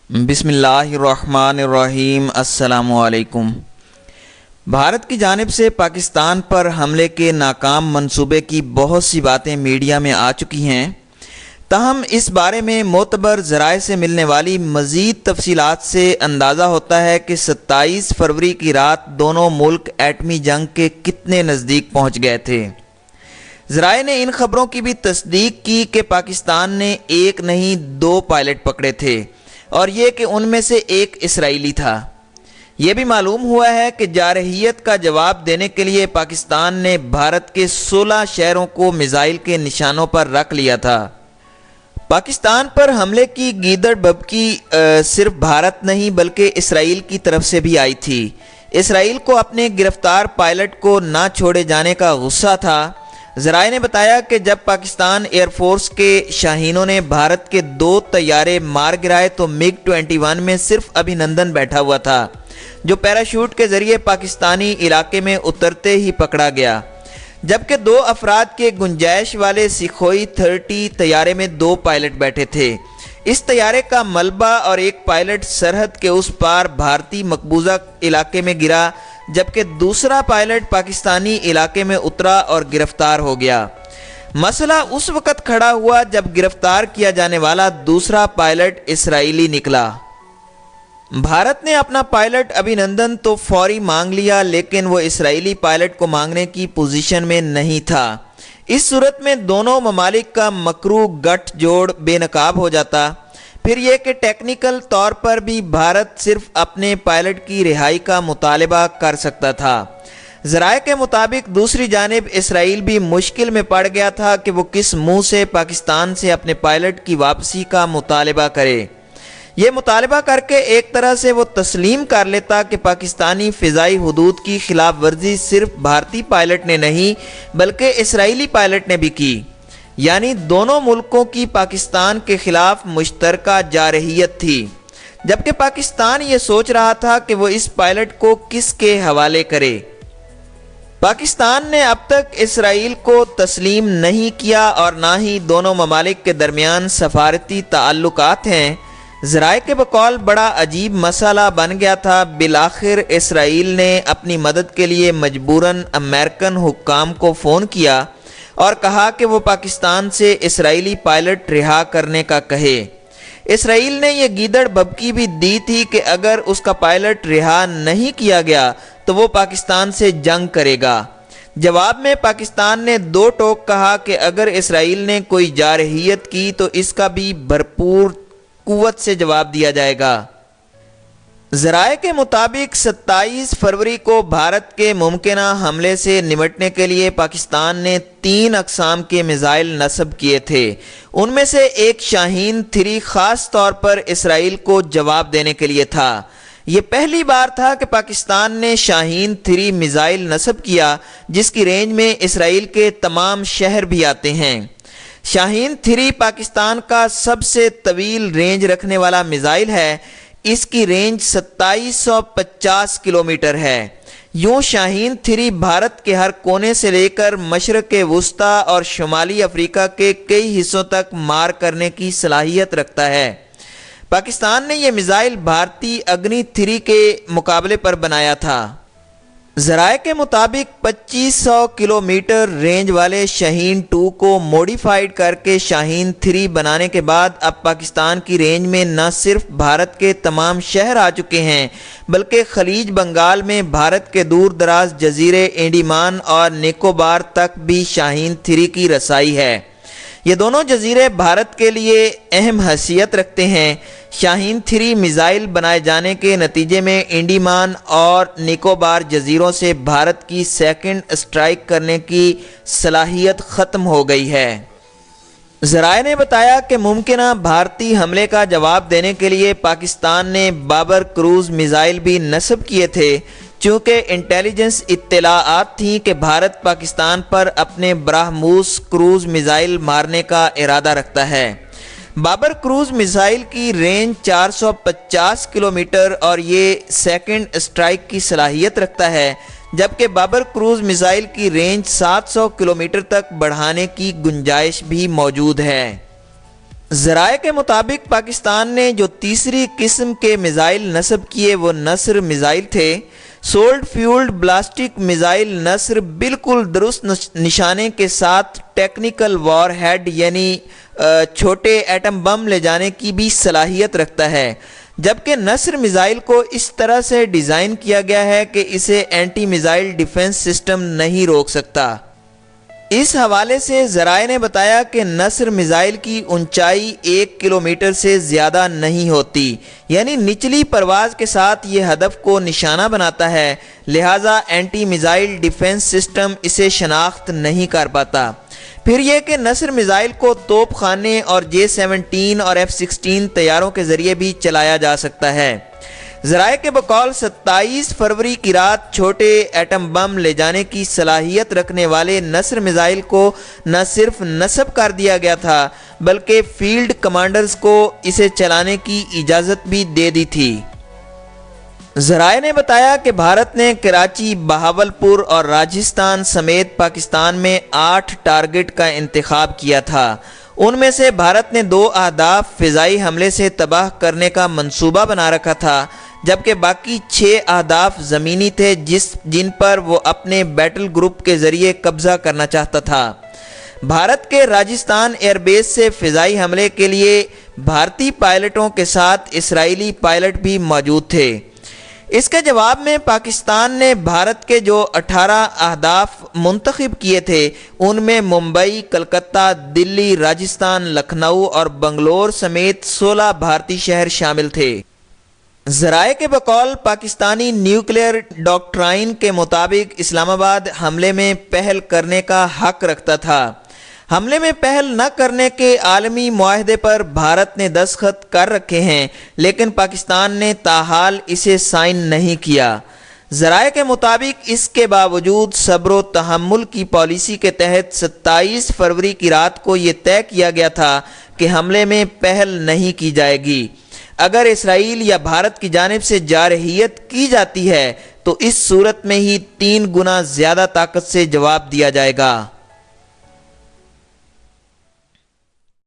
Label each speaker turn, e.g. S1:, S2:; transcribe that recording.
S1: بسم اللہ الرحمن الرحیم۔ السلام علیکم۔ بھارت کی جانب سے پاکستان پر حملے کے ناکام منصوبے کی بہت سی باتیں میڈیا میں آ چکی ہیں، تاہم اس بارے میں معتبر ذرائع سے ملنے والی مزید تفصیلات سے اندازہ ہوتا ہے کہ 27 فروری کی رات دونوں ملک ایٹمی جنگ کے کتنے نزدیک پہنچ گئے تھے۔ ذرائع نے ان خبروں کی بھی تصدیق کی کہ پاکستان نے ایک نہیں 2 پائلٹ پکڑے تھے، اور یہ کہ ان میں سے ایک اسرائیلی تھا۔ یہ بھی معلوم ہوا ہے کہ جارحیت کا جواب دینے کے لیے پاکستان نے بھارت کے 16 شہروں کو میزائل کے نشانوں پر رکھ لیا تھا۔ پاکستان پر حملے کی گیدڑ بھبکی صرف بھارت نہیں بلکہ اسرائیل کی طرف سے بھی آئی تھی۔ اسرائیل کو اپنے گرفتار پائلٹ کو نہ چھوڑے جانے کا غصہ تھا۔ ذرائع نے بتایا کہ جب پاکستان ایئر فورس کے شاہینوں نے بھارت کے 2 طیارے مار گرائے تو MiG 21 میں صرف ابھینندن بیٹھا ہوا تھا، جو پیراشوٹ کے ذریعے پاکستانی علاقے میں اترتے ہی پکڑا گیا، جبکہ 2 افراد کے گنجائش والے سکھوئی 30 طیارے میں 2 پائلٹ بیٹھے تھے۔ اس طیارے کا ملبہ اور ایک پائلٹ سرحد کے اس پار بھارتی مقبوضہ علاقے میں گرا، جبکہ دوسرا پائلٹ پاکستانی علاقے میں اترا اور گرفتار ہو گیا۔ مسئلہ اس وقت کھڑا ہوا جب گرفتار کیا جانے والا دوسرا پائلٹ اسرائیلی نکلا۔ بھارت نے اپنا پائلٹ ابھینندن تو فوری مانگ لیا، لیکن وہ اسرائیلی پائلٹ کو مانگنے کی پوزیشن میں نہیں تھا۔ اس صورت میں دونوں ممالک کا مکروہ گٹھ جوڑ بے نقاب ہو جاتا۔ پھر یہ کہ ٹیکنیکل طور پر بھی بھارت صرف اپنے پائلٹ کی رہائی کا مطالبہ کر سکتا تھا۔ ذرائع کے مطابق دوسری جانب اسرائیل بھی مشکل میں پڑ گیا تھا کہ وہ کس منہ سے پاکستان سے اپنے پائلٹ کی واپسی کا مطالبہ کرے۔ یہ مطالبہ کر کے ایک طرح سے وہ تسلیم کر لیتا کہ پاکستانی فضائی حدود کی خلاف ورزی صرف بھارتی پائلٹ نے نہیں بلکہ اسرائیلی پائلٹ نے بھی کی، یعنی دونوں ملکوں کی پاکستان کے خلاف مشترکہ جارحیت تھی، جبکہ پاکستان یہ سوچ رہا تھا کہ وہ اس پائلٹ کو کس کے حوالے کرے۔ پاکستان نے اب تک اسرائیل کو تسلیم نہیں کیا اور نہ ہی دونوں ممالک کے درمیان سفارتی تعلقات ہیں۔ ذرائع کے بقول بڑا عجیب مسئلہ بن گیا تھا۔ بالآخر اسرائیل نے اپنی مدد کے لیے مجبوراً امریکن حکام کو فون کیا اور کہا کہ وہ پاکستان سے اسرائیلی پائلٹ رہا کرنے کا کہے۔ اسرائیل نے یہ گیدڑ بھبکی بھی دی تھی کہ اگر اس کا پائلٹ رہا نہیں کیا گیا تو وہ پاکستان سے جنگ کرے گا۔ جواب میں پاکستان نے 2 ٹوک کہا کہ اگر اسرائیل نے کوئی جارحیت کی تو اس کا بھی بھرپور قوت سے جواب دیا جائے گا۔ ذرائع کے مطابق 27 فروری کو بھارت کے ممکنہ حملے سے نمٹنے کے لیے پاکستان نے 3 اقسام کے میزائل نصب کیے تھے۔ ان میں سے ایک شاہین 3 خاص طور پر اسرائیل کو جواب دینے کے لیے تھا۔ یہ پہلی بار تھا کہ پاکستان نے شاہین 3 میزائل نصب کیا جس کی رینج میں اسرائیل کے تمام شہر بھی آتے ہیں۔ شاہین 3 پاکستان کا سب سے طویل رینج رکھنے والا میزائل ہے۔ اس کی رینج 2750 کلومیٹر ہے۔ یوں شاہین 3 بھارت کے ہر کونے سے لے کر مشرق وسطیٰ اور شمالی افریقہ کے کئی حصوں تک مار کرنے کی صلاحیت رکھتا ہے۔ پاکستان نے یہ میزائل بھارتی اگنی 3 کے مقابلے پر بنایا تھا۔ ذرائع کے مطابق 2500 کلومیٹر رینج والے شاہین 2 کو موڈیفائیڈ کر کے شاہین 3 بنانے کے بعد اب پاکستان کی رینج میں نہ صرف بھارت کے تمام شہر آ چکے ہیں بلکہ خلیج بنگال میں بھارت کے دور دراز جزیرے انڈیمان اور نکوبار تک بھی شاہین 3 کی رسائی ہے۔ یہ دونوں جزیرے بھارت کے لیے اہم حیثیت رکھتے ہیں۔ شاہین 3 میزائل بنائے جانے کے نتیجے میں انڈیمان اور نکوبار جزیروں سے بھارت کی سیکنڈ اسٹرائک کرنے کی صلاحیت ختم ہو گئی ہے۔ ذرائع نے بتایا کہ ممکنہ بھارتی حملے کا جواب دینے کے لیے پاکستان نے بابر کروز میزائل بھی نصب کیے تھے، چونکہ انٹیلیجنس اطلاعات تھیں کہ بھارت پاکستان پر اپنے براہموس کروز میزائل مارنے کا ارادہ رکھتا ہے۔ بابر کروز میزائل کی رینج 450 کلومیٹر اور یہ سیکنڈ اسٹرائک کی صلاحیت رکھتا ہے، جبکہ بابر کروز میزائل کی رینج 700 کلومیٹر تک بڑھانے کی گنجائش بھی موجود ہے۔ ذرائع کے مطابق پاکستان نے جو تیسری قسم کے میزائل نصب کیے وہ نصر میزائل تھے۔ سولڈ فیولڈ بلاسٹک میزائل نصر بالکل درست نشانے کے ساتھ ٹیکنیکل وار ہیڈ یعنی چھوٹے ایٹم بم لے جانے کی بھی صلاحیت رکھتا ہے، جبکہ نصر میزائل کو اس طرح سے ڈیزائن کیا گیا ہے کہ اسے اینٹی میزائل ڈیفنس سسٹم نہیں روک سکتا۔ اس حوالے سے ذرائع نے بتایا کہ نصر میزائل کی اونچائی 1 کلومیٹر سے زیادہ نہیں ہوتی، یعنی نچلی پرواز کے ساتھ یہ ہدف کو نشانہ بناتا ہے، لہٰذا اینٹی میزائل ڈیفنس سسٹم اسے شناخت نہیں کر پاتا۔ پھر یہ کہ نصر میزائل کو توپ خانے اور J-17 اور F-16 طیاروں کے ذریعے بھی چلایا جا سکتا ہے۔ ذرائع کے بقول 27 فروری کی رات چھوٹے ایٹم بم لے جانے کی صلاحیت رکھنے والے نصر میزائل کو نہ صرف نصب کر دیا گیا تھا بلکہ فیلڈ کمانڈرز کو اسے چلانے کی اجازت بھی دے دی تھی۔ ذرائع نے بتایا کہ بھارت نے کراچی، بہاولپور اور راجستھان سمیت پاکستان میں 8 ٹارگٹ کا انتخاب کیا تھا۔ ان میں سے بھارت نے 2 اہداف فضائی حملے سے تباہ کرنے کا منصوبہ بنا رکھا تھا، جبکہ باقی 6 اہداف زمینی تھے جن پر وہ اپنے بیٹل گروپ کے ذریعے قبضہ کرنا چاہتا تھا۔ بھارت کے راجستھان ایئر بیس سے فضائی حملے کے لیے بھارتی پائلٹوں کے ساتھ اسرائیلی پائلٹ بھی موجود تھے۔ اس کے جواب میں پاکستان نے بھارت کے جو 18 اہداف منتخب کیے تھے ان میں ممبئی، کلکتہ، دلی، راجستھان، لکھنؤ اور بنگلور سمیت 16 بھارتی شہر شامل تھے۔ ذرائع کے بقول پاکستانی نیوکلیئر ڈاکٹرائن کے مطابق اسلام آباد حملے میں پہل کرنے کا حق رکھتا تھا۔ حملے میں پہل نہ کرنے کے عالمی معاہدے پر بھارت نے دستخط کر رکھے ہیں، لیکن پاکستان نے تاحال اسے سائن نہیں کیا۔ ذرائع کے مطابق اس کے باوجود صبر و تحمل کی پالیسی کے تحت 27 فروری کی رات کو یہ طے کیا گیا تھا کہ حملے میں پہل نہیں کی جائے گی۔ اگر اسرائیل یا بھارت کی جانب سے جارحیت کی جاتی ہے تو اس صورت میں ہی 3 گنا زیادہ طاقت سے جواب دیا جائے گا۔